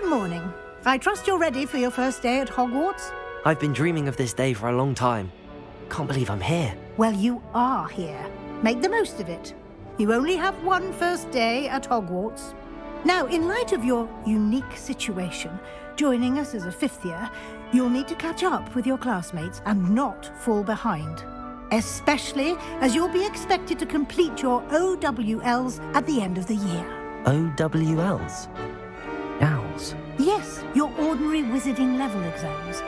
Good morning. I trust you're ready for your first day at Hogwarts? I've been dreaming of this day for a long time. Can't believe I'm here. Well, you are here. Make the most of it. You only have one first day at Hogwarts. Now, in light of your unique situation, joining us as a fifth year, you'll need to catch up with your classmates and not fall behind. Especially as you'll be expected to complete your OWLs at the end of the year. OWLs? Owls? Yes, your ordinary wizarding level exams.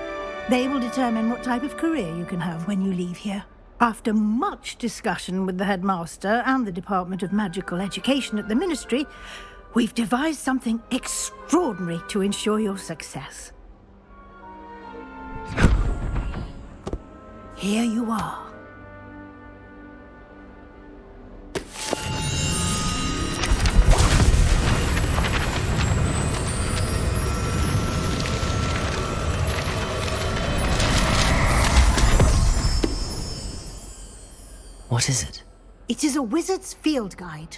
They will determine what type of career you can have when you leave here. After much discussion with the headmaster and the Department of Magical Education at the Ministry, we've devised something extraordinary to ensure your success. Here you are. What is it? It is a wizard's field guide.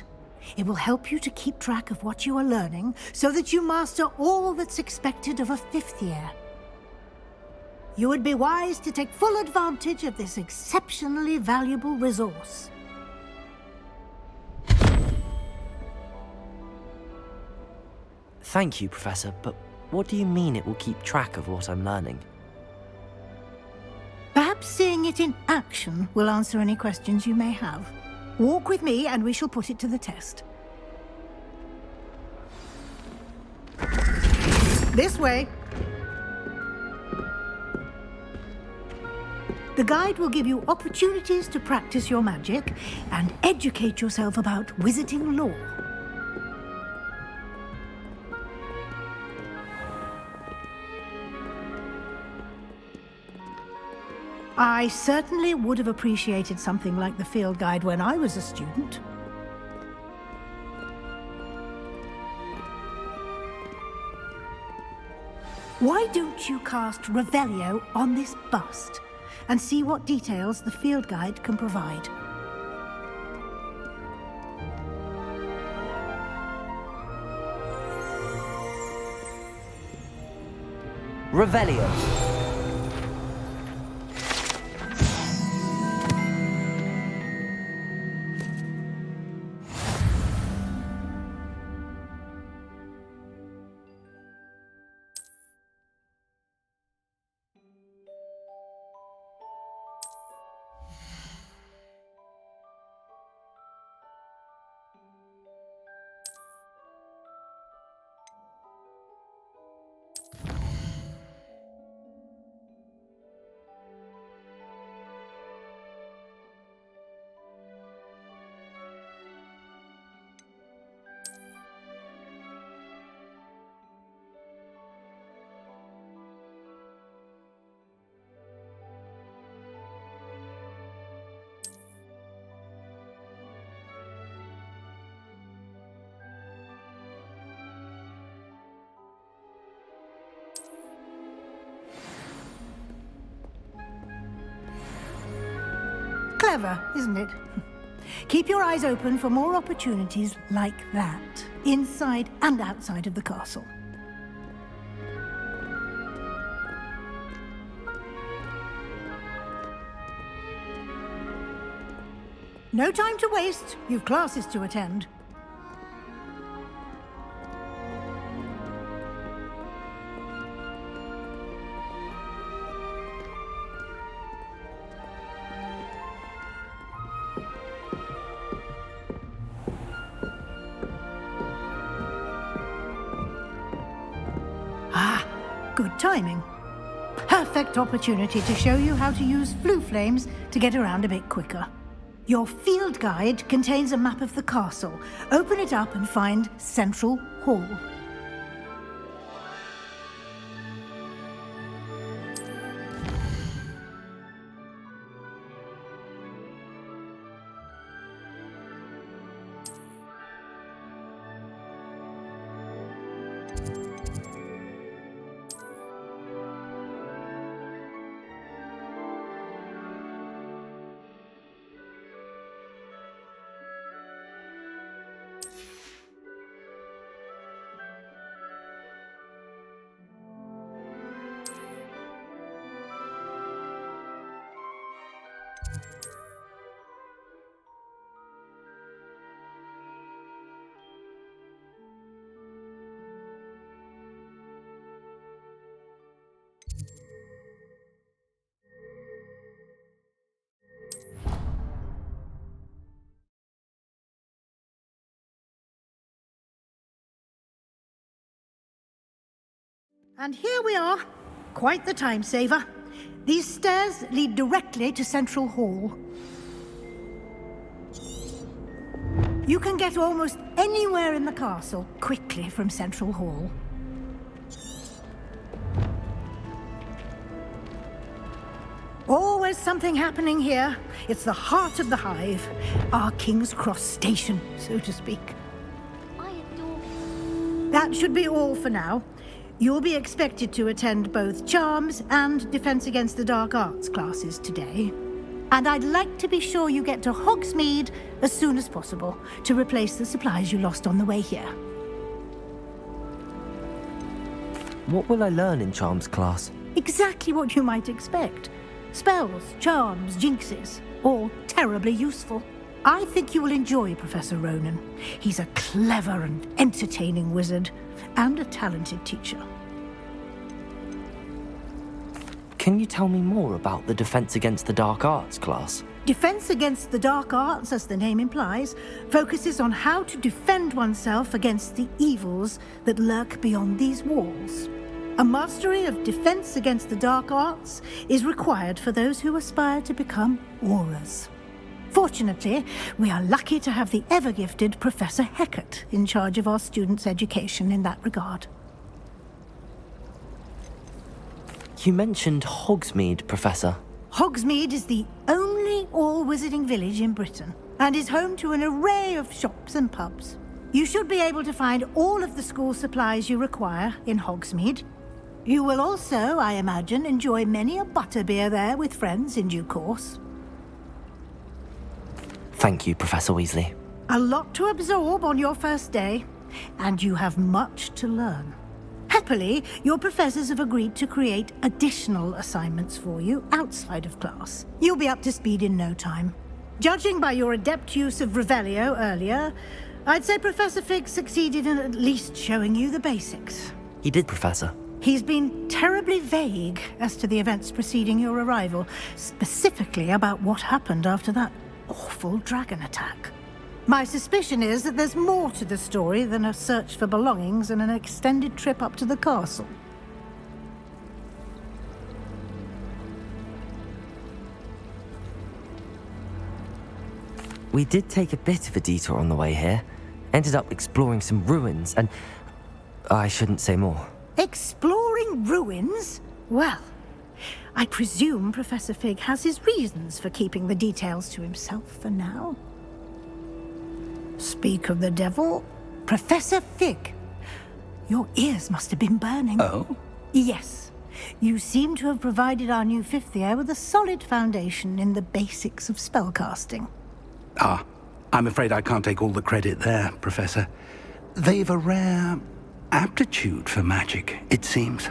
It will help you to keep track of what you are learning so that you master all that's expected of a fifth year. You would be wise to take full advantage of this exceptionally valuable resource. Thank you, Professor, but what do you mean it will keep track of what I'm learning? Perhaps seeing it in action will answer any questions you may have. Walk with me and we shall put it to the test. This way. The guide will give you opportunities to practice your magic and educate yourself about wizarding lore. I certainly would have appreciated something like the field guide when I was a student. Why don't you cast Revelio on this bust and see what details the field guide can provide? Revelio. Clever, isn't it? Keep your eyes open for more opportunities like that, inside and outside of the castle. No time to waste. You've classes to attend. Good timing. Perfect opportunity to show you how to use flue flames to get around a bit quicker. Your field guide contains a map of the castle. Open it up and find Central Hall. And here we are. Quite the time saver. These stairs lead directly to Central Hall. You can get almost anywhere in the castle quickly from Central Hall. Always something happening here. It's the heart of the hive. Our King's Cross station, so to speak. I adore it. That should be all for now. You'll be expected to attend both Charms and Defense Against the Dark Arts classes today. And I'd like to be sure you get to Hogsmeade as soon as possible to replace the supplies you lost on the way here. What will I learn in Charms class? Exactly what you might expect. Spells, charms, jinxes, all terribly useful. I think you will enjoy Professor Ronan. He's a clever and entertaining wizard, and a talented teacher. Can you tell me more about the Defense Against the Dark Arts class? Defense Against the Dark Arts, as the name implies, focuses on how to defend oneself against the evils that lurk beyond these walls. A mastery of Defense Against the Dark Arts is required for those who aspire to become Aurors. Fortunately, we are lucky to have the ever-gifted Professor Hecat in charge of our students' education in that regard. You mentioned Hogsmeade, Professor. Hogsmeade is the only all-wizarding village in Britain and is home to an array of shops and pubs. You should be able to find all of the school supplies you require in Hogsmeade. You will also, I imagine, enjoy many a butterbeer there with friends in due course. Thank you, Professor Weasley. A lot to absorb on your first day, and you have much to learn. Happily, your professors have agreed to create additional assignments for you outside of class. You'll be up to speed in no time. Judging by your adept use of Revelio earlier, I'd say Professor Fig succeeded in at least showing you the basics. He did, Professor. He's been terribly vague as to the events preceding your arrival, specifically about what happened after that awful dragon attack. My suspicion is that there's more to the story than a search for belongings and an extended trip up to the castle. We did take a bit of a detour on the way here. Ended up exploring some ruins and... I shouldn't say more. Exploring ruins? Well, I presume Professor Fig has his reasons for keeping the details to himself for now. Speak of the devil, Professor Fig. Your ears must have been burning. Oh? Yes. You seem to have provided our new fifth year with a solid foundation in the basics of spellcasting. Ah, I'm afraid I can't take all the credit there, Professor. They've a rare aptitude for magic, it seems.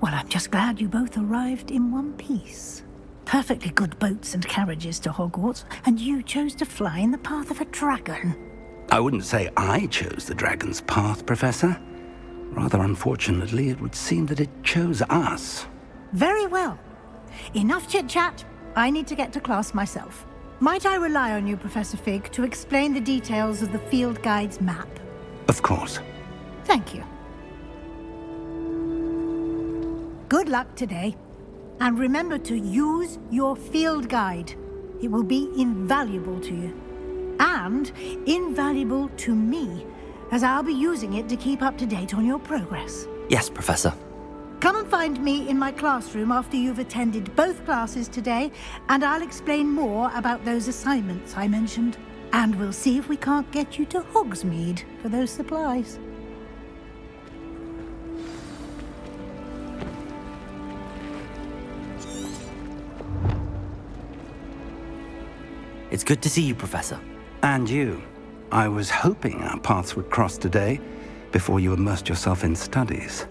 Well, I'm just glad you both arrived in one piece. Perfectly good boats and carriages to Hogwarts, and you chose to fly in the path of a dragon. I wouldn't say I chose the dragon's path, Professor. Rather unfortunately, it would seem that it chose us. Very well. Enough chit-chat. I need to get to class myself. Might I rely on you, Professor Fig, to explain the details of the field guide's map? Of course. Thank you. Good luck today. And remember to use your field guide. It will be invaluable to you. And invaluable to me, as I'll be using it to keep up to date on your progress. Yes, Professor. Come and find me in my classroom after you've attended both classes today, and I'll explain more about those assignments I mentioned. And we'll see if we can't get you to Hogsmeade for those supplies. It's good to see you, Professor. And you. I was hoping our paths would cross today, before you immersed yourself in studies.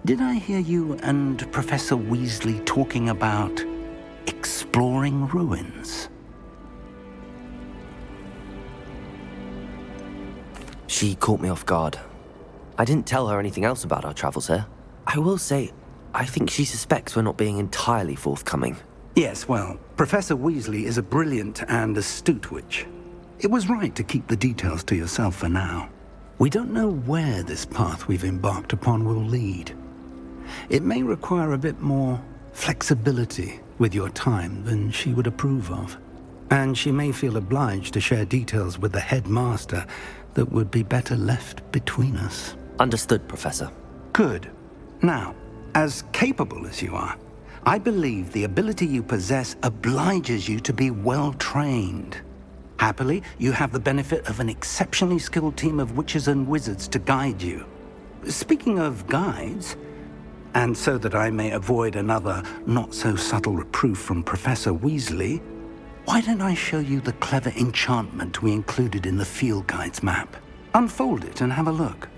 Did I hear you and Professor Weasley talking about exploring ruins? She caught me off guard. I didn't tell her anything else about our travels here. I will say, I think she suspects we're not being entirely forthcoming. Yes, well, Professor Weasley is a brilliant and astute witch. It was right to keep the details to yourself for now. We don't know where this path we've embarked upon will lead. It may require a bit more flexibility with your time than she would approve of. And she may feel obliged to share details with the headmaster that would be better left between us. Understood, Professor. Good. Now, as capable as you are, I believe the ability you possess obliges you to be well trained. Happily, you have the benefit of an exceptionally skilled team of witches and wizards to guide you. Speaking of guides, and so that I may avoid another not-so-subtle reproof from Professor Weasley, why don't I show you the clever enchantment we included in the field guide's map? Unfold it and have a look.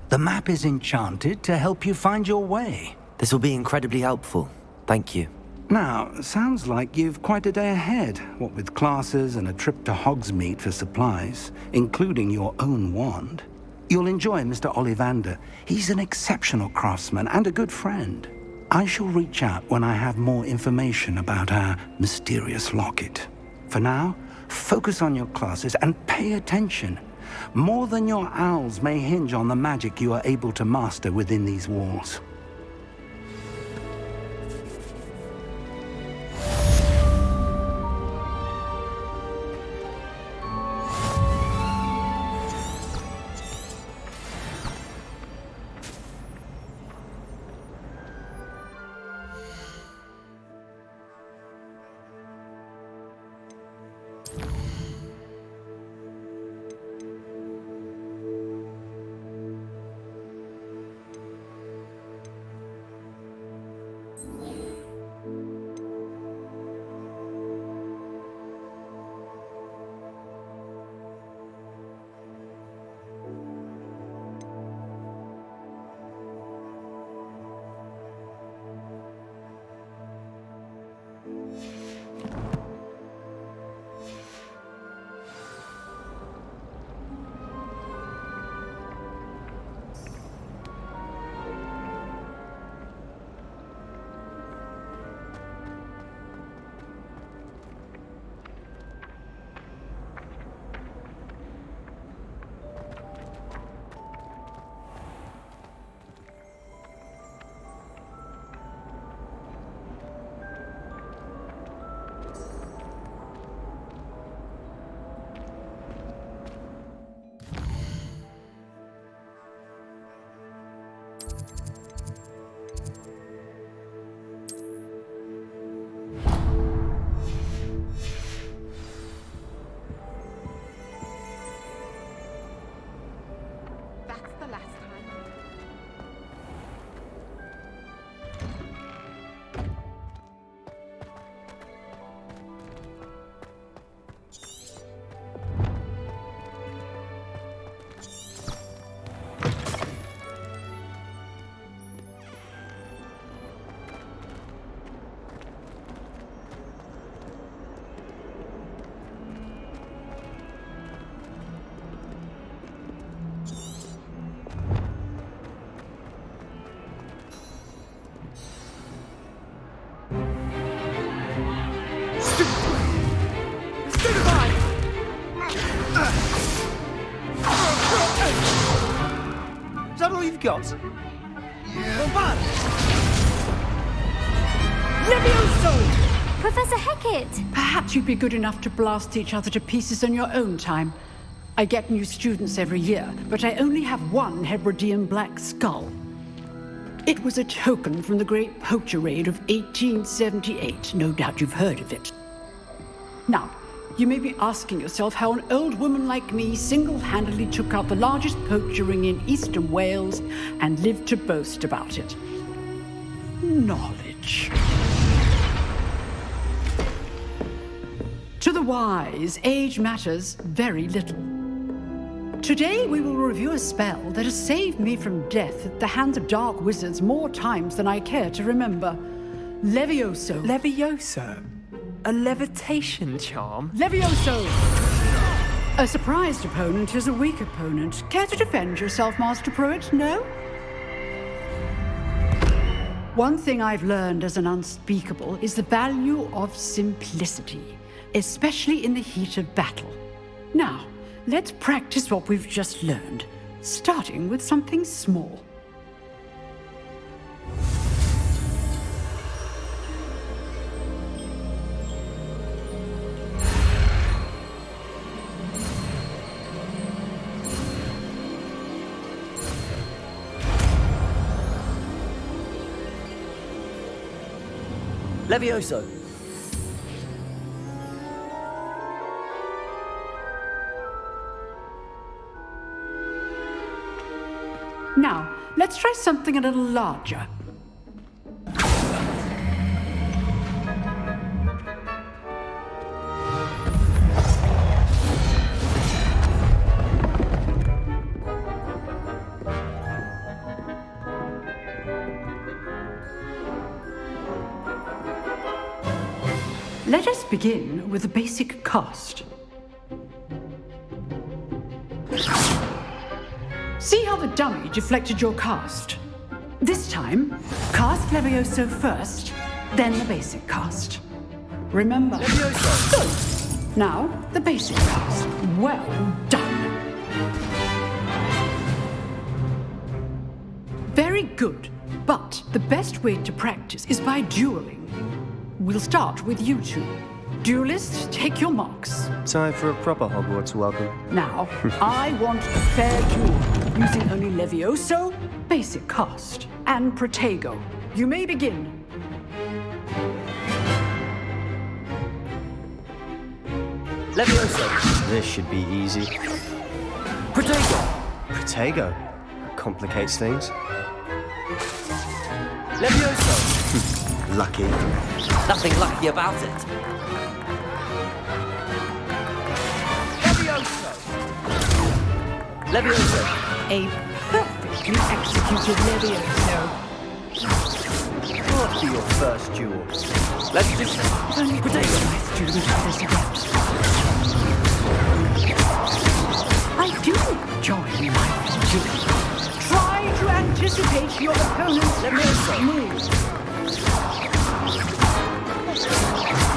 The map is enchanted to help you find your way. This will be incredibly helpful. Thank you. Now, sounds like you've quite a day ahead, what with classes and a trip to Hogsmeade for supplies, including your own wand. You'll enjoy Mr. Ollivander. He's an exceptional craftsman and a good friend. I shall reach out when I have more information about our mysterious locket. For now, focus on your classes and pay attention. More than your owls may hinge on the magic you are able to master within these walls. Is that all you've got? Levioso! Professor Hecat! Perhaps you'd be good enough to blast each other to pieces in your own time. I get new students every year, but I only have one Hebridean black skull. It was a token from the Great Poacher Raid of 1878. No doubt you've heard of it. Now, you may be asking yourself how an old woman like me single-handedly took out the largest poacher ring in eastern Wales and lived to boast about it. Knowledge. To the wise, age matters very little. Today we will review a spell that has saved me from death at the hands of dark wizards more times than I care to remember. Levioso. Levioso? A levitation charm? Levioso! A surprised opponent is a weak opponent. Care to defend yourself, Master Pruitt? No? One thing I've learned as an unspeakable is the value of simplicity, especially in the heat of battle. Now, let's practice what we've just learned, starting with something small. Levioso! Now, let's try something a little larger. Let us begin with the basic cast. See how the dummy deflected your cast? This time, cast Levioso first, then the basic cast. Remember. Levioso! Good. Now, the basic cast. Well done. Very good. But the best way to practice is by dueling. We'll start with you two. Duelists, take your marks. Time for a proper Hogwarts welcome. Now, I want a fair duel, using only Levioso, basic cast, and Protego. You may begin. Levioso! This should be easy. Protego! Protego? That complicates things. Levioso! Lucky. Nothing lucky about it. Levioso! Levioso! A perfectly executed Levioso. After your first duel. Let's just... Only Protego! my student this again. I do enjoy my duel. Try to anticipate your opponent's next move.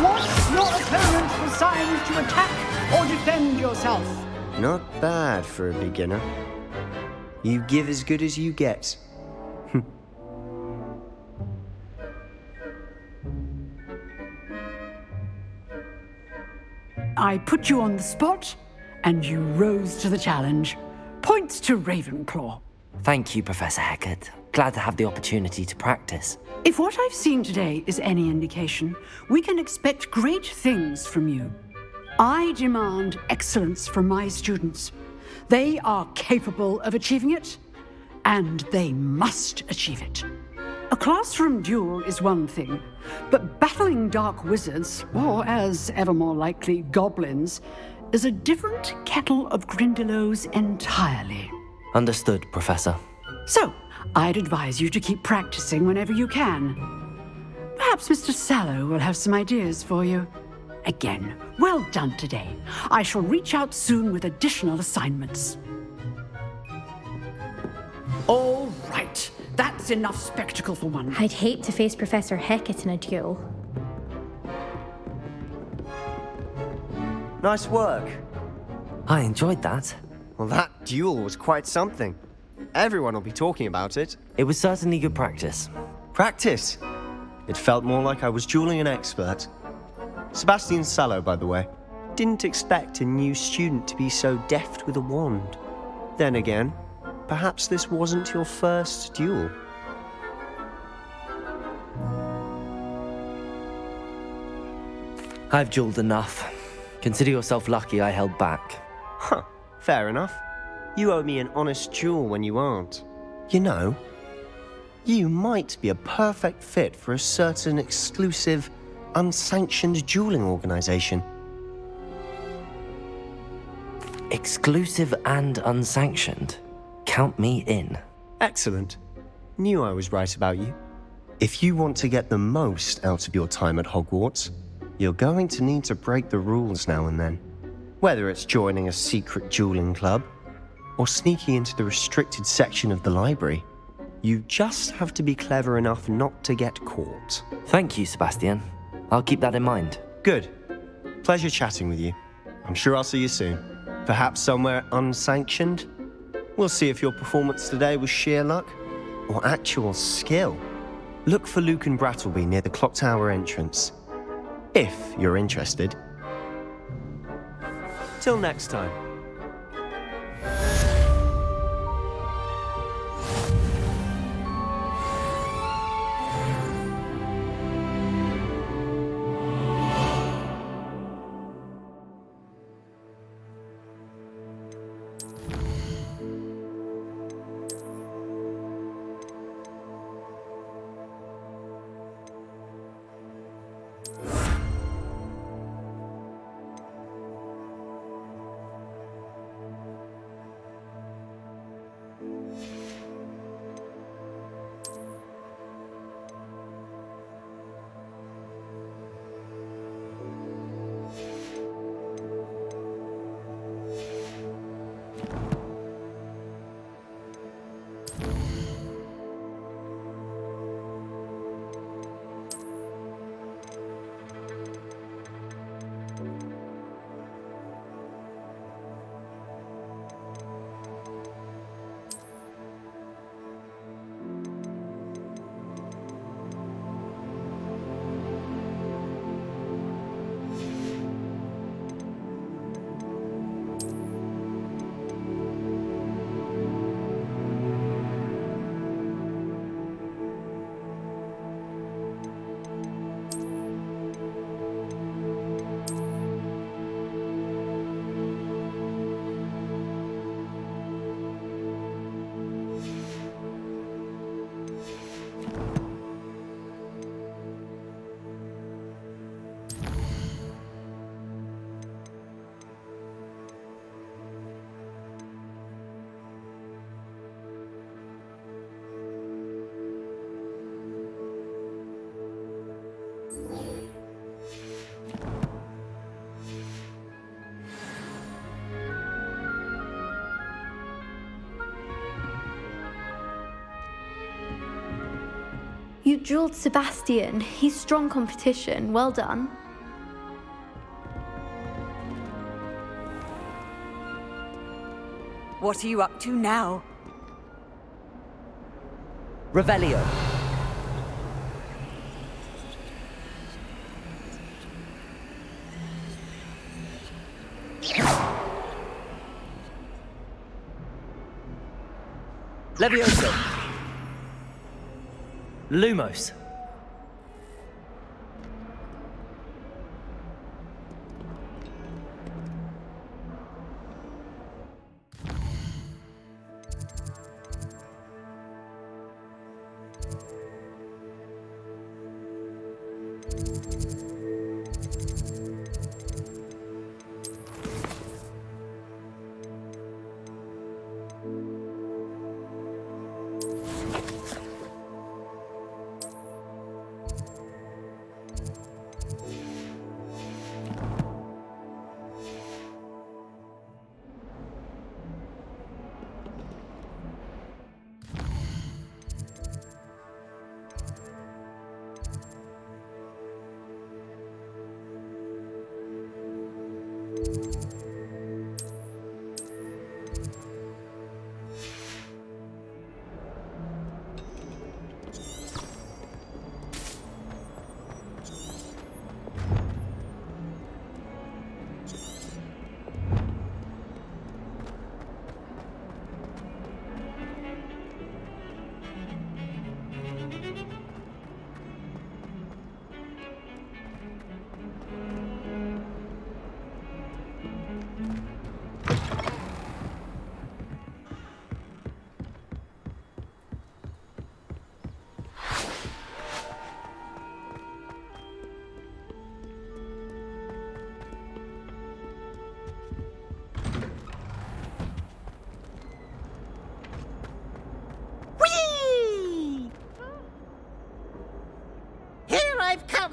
Watch your opponent for signs to attack or defend yourself. Not bad for a beginner. You give as good as you get. I put you on the spot, and you rose to the challenge. Points to Ravenclaw. Thank you, Professor Hecat. Glad to have the opportunity to practice. If what I've seen today is any indication, we can expect great things from you. I demand excellence from my students. They are capable of achieving it, and they must achieve it. A classroom duel is one thing, but battling dark wizards, or as ever more likely, goblins, is a different kettle of Grindylows entirely. Understood, Professor. So, I'd advise you to keep practicing whenever you can. Perhaps Mr. Sallow will have some ideas for you. Again, well done today. I shall reach out soon with additional assignments. All right, that's enough spectacle for one. I'd hate to face Professor Hecat in a duel. Nice work. I enjoyed that. Well, that duel was quite something. Everyone will be talking about it. It was certainly good practice. Practice. It felt more like I was dueling an expert. Sebastian Sallow, by the way. Didn't expect a new student to be so deft with a wand. Then again, perhaps this wasn't your first duel. I've dueled enough. Consider yourself lucky I held back. Huh, fair enough. You owe me an honest duel when you aren't. You know, you might be a perfect fit for a certain exclusive, unsanctioned dueling organization. Exclusive and unsanctioned. Count me in. Excellent. Knew I was right about you. If you want to get the most out of your time at Hogwarts, you're going to need to break the rules now and then. Whether it's joining a secret dueling club, or sneaking into the restricted section of the library, you just have to be clever enough not to get caught. Thank you, Sebastian. I'll keep that in mind. Good. Pleasure chatting with you. I'm sure I'll see you soon. Perhaps somewhere unsanctioned? We'll see if your performance today was sheer luck or actual skill. Look for Luke and Brattleby near the clock tower entrance, if you're interested. Till next time. You dueled Sebastian. He's strong competition. Well done. What are you up to now? Revelio. Levioso. Lumos.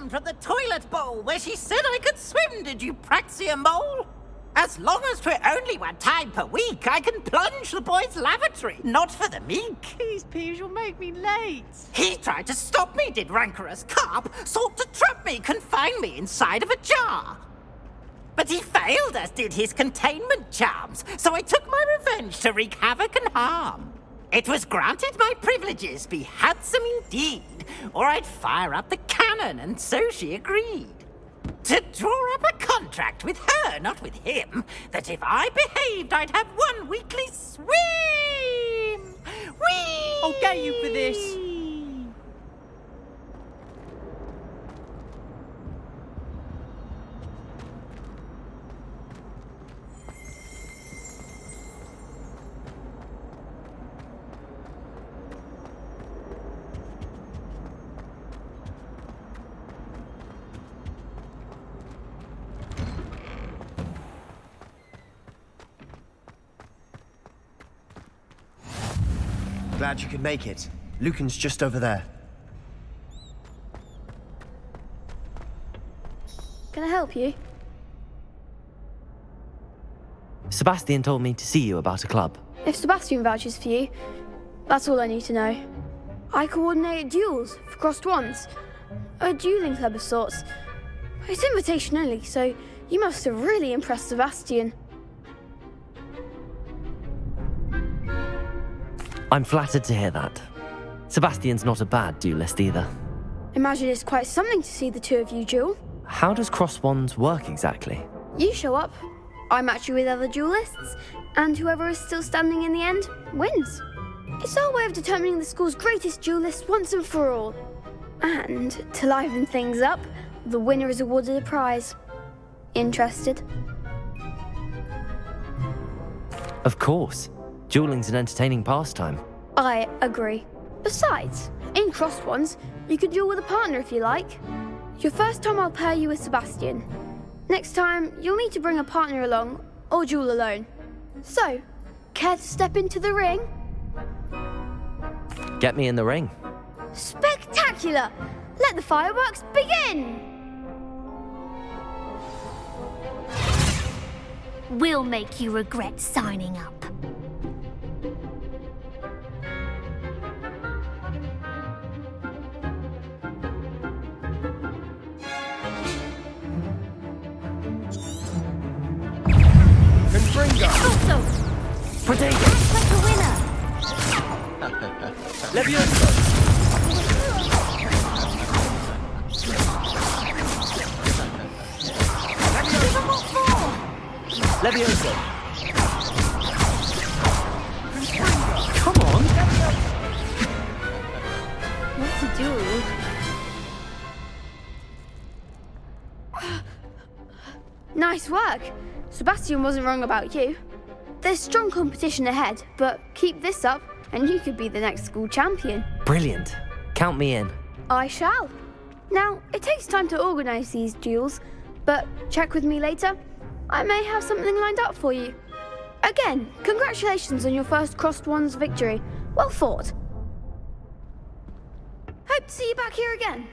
down from the toilet bowl where she said I could swim, did you praxia mole? As long as 'twere only one time per week, I can plunge the boy's lavatory, not for the meek. These peas will make me late. He tried to stop me, did rancorous carp, sought to trap me, confine me inside of a jar. But he failed, as did his containment charms, so I took my revenge to wreak havoc and harm. It was granted my privileges be handsome indeed, or I'd fire up the cannon, and so she agreed. To draw up a contract with her, not with him, that if I behaved, I'd have one weekly swim! Whee! I'll get you for this. Glad you could make it. Lucan's just over there. Can I help you? Sebastian told me to see you about a club. If Sebastian vouches for you, that's all I need to know. I coordinate duels for crossed wands. A dueling club of sorts. It's invitation only, so you must have really impressed Sebastian. I'm flattered to hear that. Sebastian's not a bad duelist either. Imagine it's quite something to see the two of you duel. How does cross wands work exactly? You show up, I match you with other duelists, and whoever is still standing in the end wins. It's our way of determining the school's greatest duelist once and for all. And to liven things up, the winner is awarded a prize. Interested? Of course. Dueling's an entertaining pastime. I agree. Besides, in crossed ones, you can duel with a partner if you like. Your first time I'll pair you with Sebastian. Next time, you'll need to bring a partner along, or duel alone. So, care to step into the ring? Get me in the ring. Spectacular! Let the fireworks begin! We'll make you regret signing up. Also, Potato! Like a winner. Levioso! Levioso! Come on! What to do? Nice work. Sebastian wasn't wrong about you. There's strong competition ahead, but keep this up and you could be the next school champion. Brilliant. Count me in. I shall. Now, it takes time to organise these duels, but check with me later. I may have something lined up for you. Again, congratulations on your first crossed wands victory. Well fought. Hope to see you back here again.